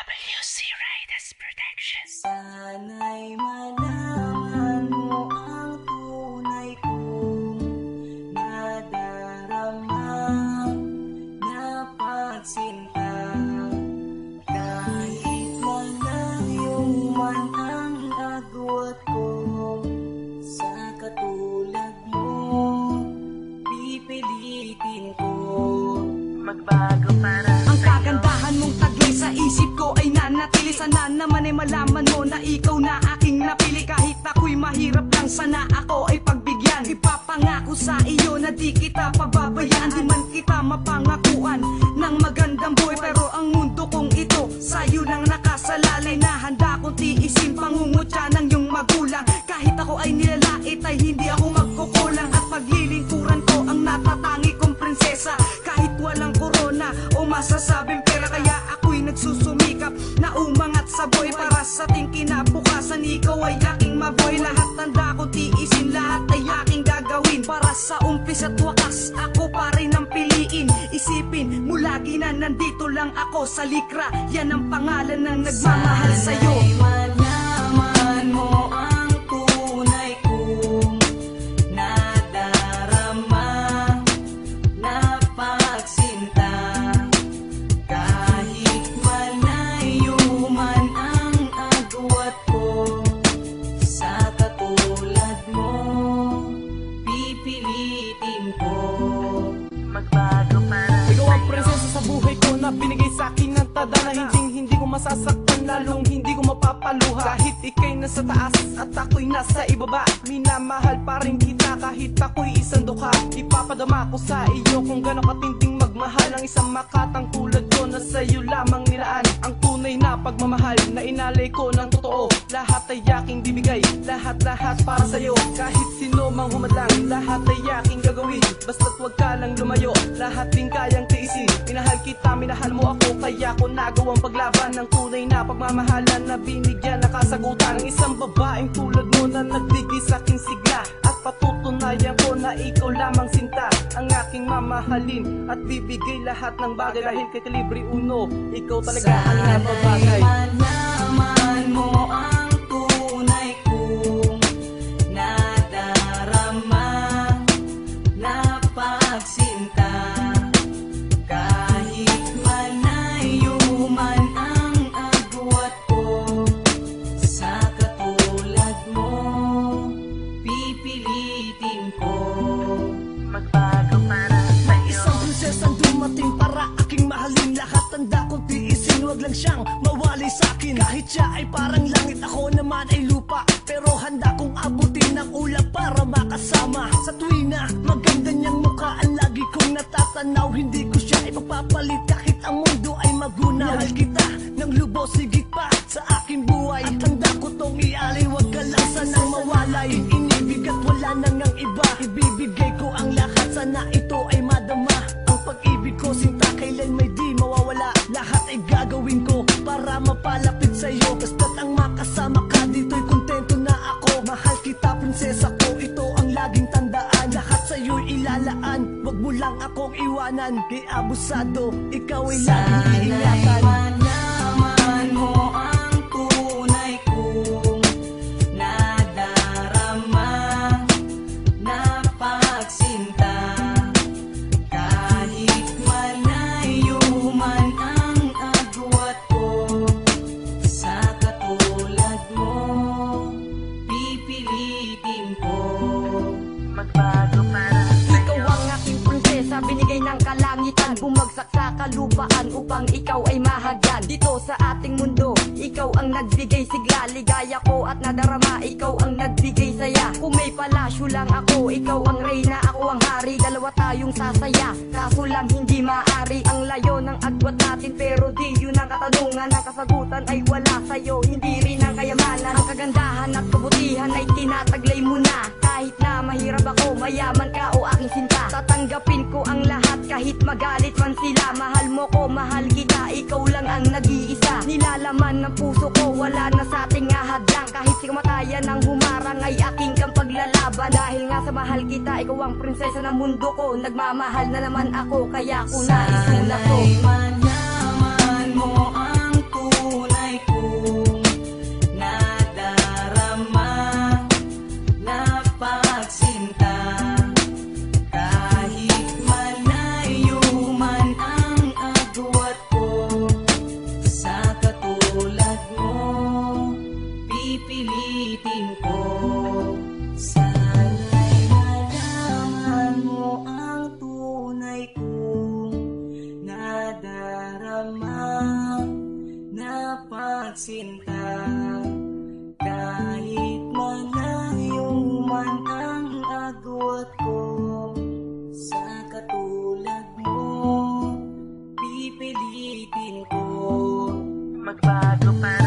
WC Riders Productions. Sana'y malaman mo ang tunay kong nadarama na pagsinta. Kahit malayo man ang agwat ko, sa katulad mo pipilitin ko magbago para ang kagandahan mong taglay sa isip ko ay nanatili. Sana naman ay malaman mo na ikaw na aking napili. Kahit ako'y mahirap lang, sana ako ay pagbigyan. Ipapangako sa iyo na di kita pababayaan. Di man kita mapangakuan ng magandang buhay, pero ang mundo kong ito sa'yo lang nakasalalay. Na handa kong tiisin pangungutya ng iyong magulang. Kahit ako ay nilalait ay hindi ako magkukulang. At paglilingkuran ko ang natatangi kong prinsesa. Kahit walang korona o masasabing pera, kaya ako'y nagsusumikap na umangat sa boy. Para sa ating kinabukasan, ikaw ay aking maboy. Lahat tanda ko tiisin, lahat ay aking gagawin. Para sa umpis at wakas, ako pa rin ang piliin. Isipin mo lagi na nandito lang ako sa likra. Yan ang pangalan ng nagmamahal sa'yo. Sana'y malaman mo ang tunay kong nadarama na pagsinta. Kahit malayo man ang agwat ko, sa katulad mo pipilitin ko magbago para ikaw ang presensya sa buhay ko na binigay sa akin ng tadhana. Hindi ko masasaktan, lalong hindi ko mapapaluha. Kahit ikay nasa taas at ako'y nasa ibaba, minamahal pa rin kita kahit ako'y isang dukha. Ipapadama ko sa iyo kung gano'ng katinding magmahal ang isang makatang tulad ko na sa'yo lamang nilaan. Ang tunay na pagmamahal na inalay ko ng totoo, lahat ay aking bibigay, lahat para sa'yo. Kahit sino mang humadlang, lahat ay aking gagawin. Basta't wag ka lang lumayo, lahat din kayang tiisin. Minahal kita, minahal mo ako, kaya ko nagawang paglaban ng tunay na pagmamahalan na binigyan na kasagutan ng isang babaeng tulad mo na nagbigay sa aking sigla. At patutunayan ko na ikaw lamang sinta ang aking mamahalin at bibigay lahat ng bagay dahil kay Kalibre Uno, ikaw talaga ang napabagay. Sana'y malaman mo ang tunay kong nadarama na pagsinta. Kahit malayo man ang agwat ko, sa katulad mo pipilitin ko magbago para sa'yo. Isang prinsesang dumating para aking mahalin. Lahat tanda kong tiisin, wag lang siyang mawali sa'kin. Kahit siya ay parang langit, ako naman ay lupa, pero handa kong abutin ang ulap para makasama. Sa tuwi na maganda niyang mukha ang lagi kong natatanaw, hindi ko siya ipagpapalit kahit ang mundo ay magunaw. Mahal kita ng lubos, higit pa sa aking buhay. At handa ko tong ialay, wag ka lang sanang mawalay. Inibig at wala nang ang iba, ibibigay ko ang lahat, sana ito ay madama. Ang pag-ibig ko sinta, kailan may di mawawala. Lahat ay gagawin ko para mapalapit sa'yo. Basta't ang makasama ka dito'y kontento na ako. Mahal kita prinsesa ko, ito ang laging tandaan. Lahat sa'yo'y ilalaan, wag mo lang akong iwanan. Kay abusado, ikaw ay laging iingatan. Sana'y malaman mo ang tunay kong nadarama na pagsinta. Kahit malayo man ang agwat ko, sa katulad mo pipilitin ko magbago para Ikaw ang aking prinsesa, binigay ng kalangitan. Bumagsak sa kalupaan upang ikaw ay mahagyan. Dito sa ating mundo, ikaw ang nagbigay sigla. Ligaya ko at nadarama, ikaw ang nagbigay saya. Kung may palasyo lang ako, ikaw ang reyna, ako ang hari. Dalawa tayong sasaya, kaso lang hindi maaari. Ang layo ng agwat natin, pero di yun ang katanungan. Ang kasagutan ay wala sa'yo, hindi rin ang kayamanan. Ang kagandahan at kabutihan ay tinataglay mo na. Kahit na mahirap ako, mayaman ka o aking sinta, tatanggapin ko ang lahat kahit magalit man sila. Mahal mo ko, mahal kita, ikaw lang ang nag-iisa. Nilalaman ng puso ko, wala na sa ating ahadlang. Kahit si kamatayan ng humarang ay aking kang paglalaban. Dahil nga sa mahal kita, ikaw ang prinsesa ng mundo ko. Nagmamahal na naman ako, kaya ako naisulat ko. Sana'y malaman mo ang tunay lamang na pagsinta. Kahit malayo man ang agwat ko, sa katulad mo pipilitin ko magbago para